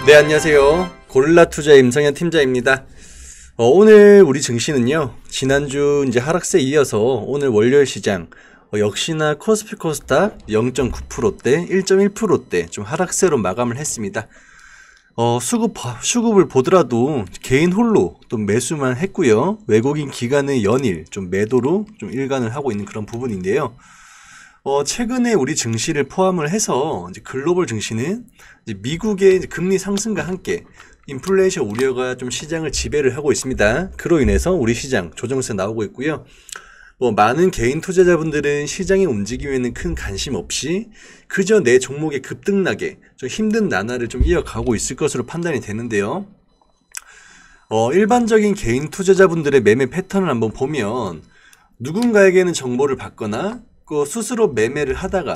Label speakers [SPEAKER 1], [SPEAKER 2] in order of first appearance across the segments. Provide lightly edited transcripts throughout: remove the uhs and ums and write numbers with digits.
[SPEAKER 1] 네, 안녕하세요. 고릴라 투자의 임성현 팀장입니다. 오늘 우리 증시는요, 지난주 이제 하락세에 이어서 오늘 월요일 시장 역시나 코스피 코스닥 0.9%대, 1.1%대 좀 하락세로 마감을 했습니다. 수급을 보더라도 개인 홀로 또 매수만 했고요. 외국인 기관의 연일 좀 매도로 좀 일관을 하고 있는 그런 부분인데요. 최근에 우리 증시를 포함을 해서 이제 글로벌 증시는 이제 미국의 이제 금리 상승과 함께 인플레이션 우려가 좀 시장을 지배를 하고 있습니다. 그로 인해서 우리 시장 조정세 나오고 있고요. 많은 개인 투자자분들은 시장의 움직임에는 큰 관심 없이 그저 내 종목의 급등락에 좀 힘든 나날을 좀 이어가고 있을 것으로 판단이 되는데요. 일반적인 개인 투자자분들의 매매 패턴을 한번 보면 누군가에게는 정보를 받거나 스스로 매매를 하다가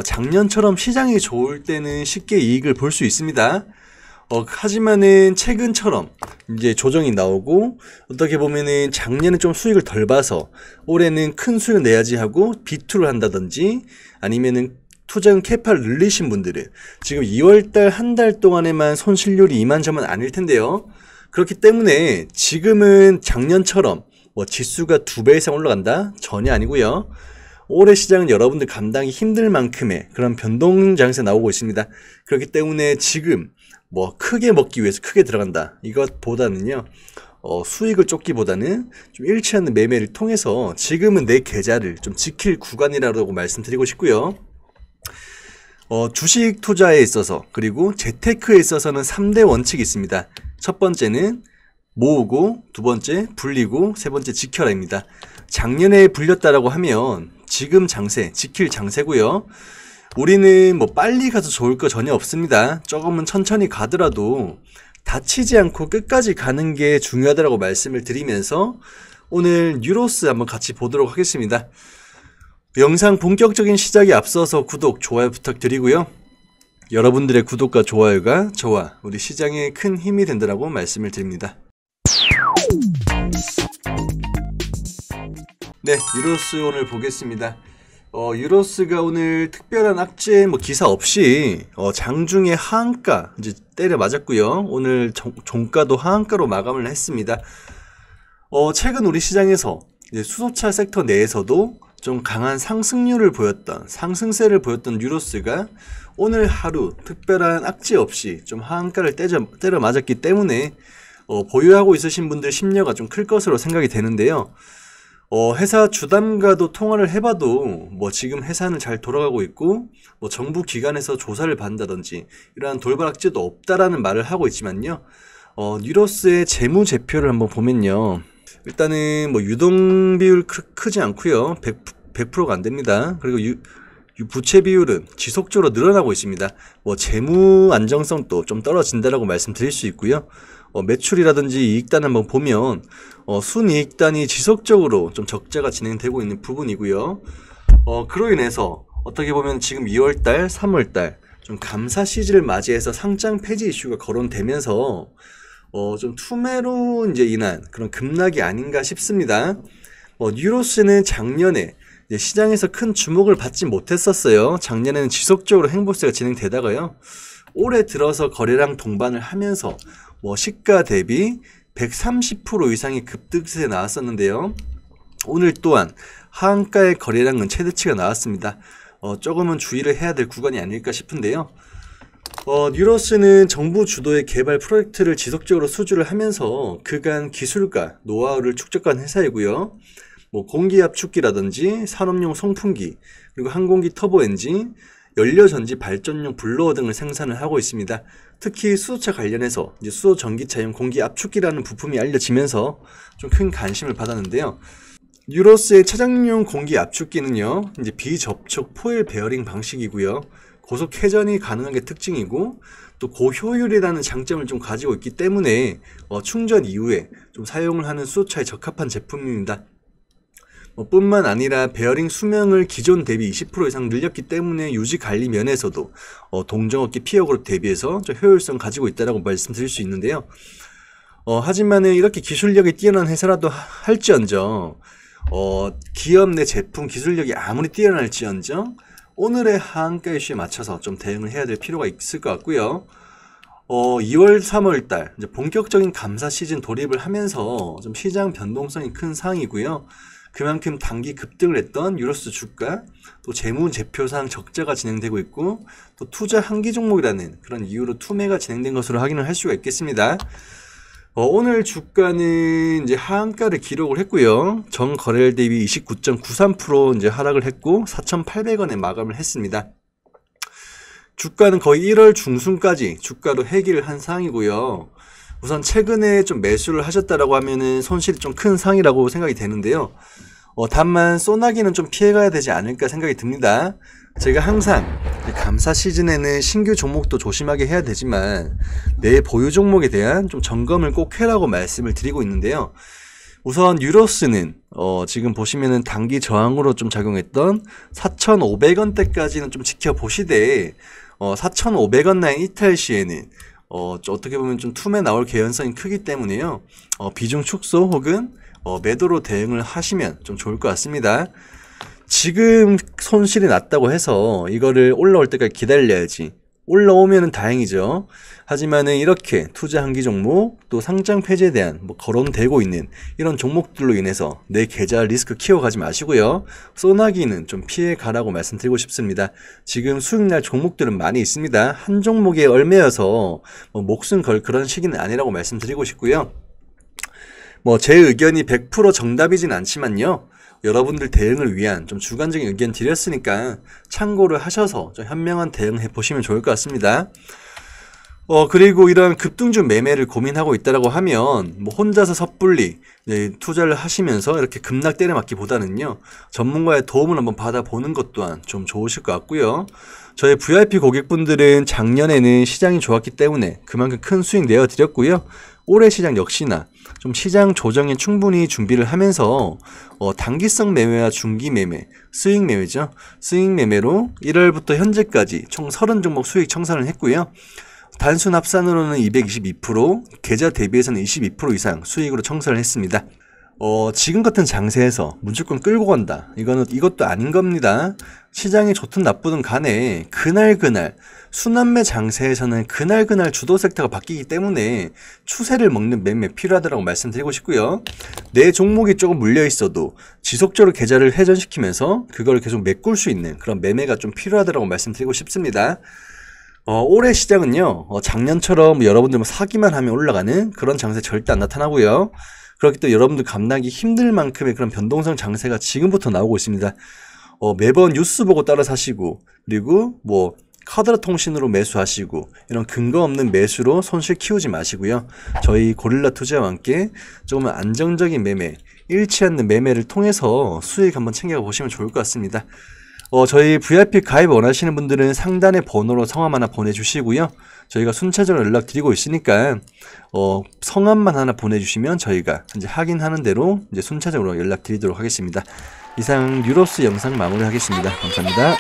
[SPEAKER 1] 작년처럼 시장이 좋을 때는 쉽게 이익을 볼 수 있습니다. 하지만은 최근처럼 이제 조정이 나오고 어떻게 보면은 작년에 좀 수익을 덜 봐서 올해는 큰 수익을 내야지 하고 비투를 한다든지 아니면은 투자금 캐파를 늘리신 분들은 지금 2월달 한 달 동안에만 손실률이 이만저만 아닐 텐데요. 그렇기 때문에 지금은 작년처럼 지수가 2배 이상 올라간다? 전혀 아니고요. 올해 시장은 여러분들 감당이 힘들 만큼의 그런 변동 장세 나오고 있습니다. 그렇기 때문에 지금 크게 먹기 위해서 크게 들어간다. 이것보다는요, 수익을 쫓기보다는 좀 잃지 않는 매매를 통해서 지금은 내 계좌를 좀 지킬 구간이라고 말씀드리고 싶고요. 주식 투자에 있어서 그리고 재테크에 있어서는 3대 원칙이 있습니다. 첫 번째는 모으고, 두 번째 불리고, 세 번째 지켜라입니다. 작년에 불렸다라고 하면 지금 장세, 지킬 장세고요. 우리는 빨리 가서 좋을 거 전혀 없습니다. 조금은 천천히 가더라도 다치지 않고 끝까지 가는 게 중요하다고 말씀을 드리면서 오늘 뉴로스 한번 같이 보도록 하겠습니다. 영상 본격적인 시작에 앞서서 구독, 좋아요 부탁드리고요. 여러분들의 구독과 좋아요가 저와 우리 시장에 큰 힘이 된다고 말씀을 드립니다. 네, 유로스 오늘 보겠습니다. 유로스가 오늘 특별한 악재 기사 없이 장중에 하한가 이제 때려 맞았고요. 오늘 종가도 하한가로 마감을 했습니다. 최근 우리 시장에서 이제 수소차 섹터 내에서도 좀 강한 상승률을 보였던 상승세를 보였던 유로스가 오늘 하루 특별한 악재 없이 좀 하한가를 때려 맞았기 때문에 보유하고 있으신 분들 심려가 좀 클 것으로 생각이 되는데요. 회사 주담과도 통화를 해봐도 지금 회사는 잘 돌아가고 있고 정부 기관에서 조사를 받는다든지 이러한 돌발 악재도 없다라는 말을 하고 있지만요. 뉴로스의 재무제표를 한번 보면요. 일단은 유동 비율 크지 않고요. 100%가 안 됩니다. 그리고 부채 비율은 지속적으로 늘어나고 있습니다. 재무 안정성도 좀 떨어진다라고 말씀드릴 수 있고요. 매출이라든지 이익단 한번 보면 순이익단이 지속적으로 좀 적자가 진행되고 있는 부분이고요. 그로 인해서 어떻게 보면 지금 2월달, 3월달 좀 감사 시즌을 맞이해서 상장 폐지 이슈가 거론되면서 좀 투매로 이제 인한 그런 급락이 아닌가 싶습니다. 뉴로스는 작년에 시장에서 큰 주목을 받지 못했었어요. 작년에는 지속적으로 행보세가 진행되다가요. 올해 들어서 거래량 동반을 하면서 시가 대비 130% 이상의 급등세 나왔었는데요. 오늘 또한 하한가의 거래량은 최대치가 나왔습니다. 조금은 주의를 해야 될 구간이 아닐까 싶은데요. 뉴로스는 정부 주도의 개발 프로젝트를 지속적으로 수주를 하면서 그간 기술과 노하우를 축적한 회사이고요. 공기 압축기라든지 산업용 송풍기, 그리고 항공기 터보 엔진, 연료전지 발전용 블로어 등을 생산을 하고 있습니다. 특히 수소차 관련해서 이제 수소 전기차용 공기 압축기라는 부품이 알려지면서 좀 큰 관심을 받았는데요. 뉴로스의 차량용 공기 압축기는요, 이제 비접촉 포일 베어링 방식이고요. 고속 회전이 가능한 게 특징이고 또 고효율이라는 장점을 좀 가지고 있기 때문에 충전 이후에 좀 사용을 하는 수소차에 적합한 제품입니다. 뿐만 아니라 베어링 수명을 기존 대비 20% 이상 늘렸기 때문에 유지 관리 면에서도 동종업계 피혁으로 대비해서 좀 효율성 가지고 있다라고 말씀드릴 수 있는데요. 하지만은 이렇게 기술력이 뛰어난 회사라도 할지언정 기업 내 제품 기술력이 아무리 뛰어날지언정 오늘의 하한가 이슈에 맞춰서 좀 대응을 해야 될 필요가 있을 것 같고요. 2월, 3월 달 이제 본격적인 감사 시즌 돌입을 하면서 좀 시장 변동성이 큰 상황이고요. 그만큼 단기 급등을 했던 유로스 주가, 또 재무제표상 적자가 진행되고 있고, 또 투자 한기 종목이라는 그런 이유로 투매가 진행된 것으로 확인을 할 수가 있겠습니다. 오늘 주가는 이제 하한가를 기록을 했고요. 전 거래일 대비 29.93% 이제 하락을 했고 4,800원에 마감을 했습니다. 주가는 거의 1월 중순까지 주가로 해기를 한 상황이고요. 우선 최근에 좀 매수를 하셨다라고 하면은 손실이 좀 큰 상황이라고 생각이 되는데요. 다만 소나기는 좀 피해가야 되지 않을까 생각이 듭니다. 제가 항상 감사 시즌에는 신규 종목도 조심하게 해야 되지만 내 보유 종목에 대한 좀 점검을 꼭 해라고 말씀을 드리고 있는데요. 우선 유로스는 지금 보시면은 단기 저항으로 좀 작용했던 4,500원대까지는 좀 지켜보시되 4,500원 라인 이탈 시에는 어떻게 보면 좀 툼에 나올 개연성이 크기 때문에요. 비중 축소 혹은 매도로 대응을 하시면 좀 좋을 것 같습니다. 지금 손실이 났다고 해서 이거를 올라올 때까지 기다려야지. 올라오면은 다행이죠. 하지만은 이렇게 투자 한기 종목 또 상장 폐지에 대한 거론되고 있는 이런 종목들로 인해서 내 계좌 리스크 키워가지 마시고요. 소나기는 좀 피해 가라고 말씀드리고 싶습니다. 지금 수익날 종목들은 많이 있습니다. 한 종목에 얽매여서 목숨 걸 그런 시기는 아니라고 말씀드리고 싶고요. 제 의견이 100% 정답이진 않지만요. 여러분들 대응을 위한 좀 주관적인 의견 드렸으니까 참고를 하셔서 좀 현명한 대응해 보시면 좋을 것 같습니다. 그리고 이런 급등주 매매를 고민하고 있다라고 하면 혼자서 섣불리 투자를 하시면서 이렇게 급락 때려맞기보다는요. 전문가의 도움을 한번 받아보는 것 또한 좀 좋으실 것 같고요. 저희 VIP 고객분들은 작년에는 시장이 좋았기 때문에 그만큼 큰 수익 내어드렸고요. 올해 시장 역시나 좀 시장 조정에 충분히 준비를 하면서 단기성 매매와 중기 매매, 스윙 매매죠. 스윙 매매로 1월부터 현재까지 총 30종목 수익 청산을 했고요. 단순 합산으로는 222%, 계좌 대비해서는 22% 이상 수익으로 청산을 했습니다. 지금 같은 장세에서 무조건 끌고 간다. 이것도 아닌 겁니다. 시장이 좋든 나쁘든 간에 그날 순환매 장세에서는 그날 주도 섹터가 바뀌기 때문에 추세를 먹는 매매 필요하다고 말씀드리고 싶고요. 내 종목이 조금 물려 있어도 지속적으로 계좌를 회전시키면서 그걸 계속 메꿀 수 있는 그런 매매가 좀 필요하다고 말씀드리고 싶습니다. 올해 시장은요, 작년처럼 여러분들 사기만 하면 올라가는 그런 장세 절대 안 나타나고요. 그렇기 때문에 여러분들 감당하기 힘들 만큼의 그런 변동성 장세가 지금부터 나오고 있습니다. 매번 뉴스 보고 따라 사시고, 그리고 카드라 통신으로 매수하시고, 이런 근거 없는 매수로 손실 키우지 마시고요. 저희 고릴라 투자와 함께 조금 안정적인 매매, 잃지 않는 매매를 통해서 수익 한번 챙겨 보시면 좋을 것 같습니다. 저희 VIP 가입 원하시는 분들은 상단에 번호로 성함 하나 보내주시고요. 저희가 순차적으로 연락드리고 있으니까 성함만 하나 보내주시면 저희가 이제 확인하는 대로 이제 순차적으로 연락드리도록 하겠습니다. 이상 유로스 영상 마무리하겠습니다. 감사합니다.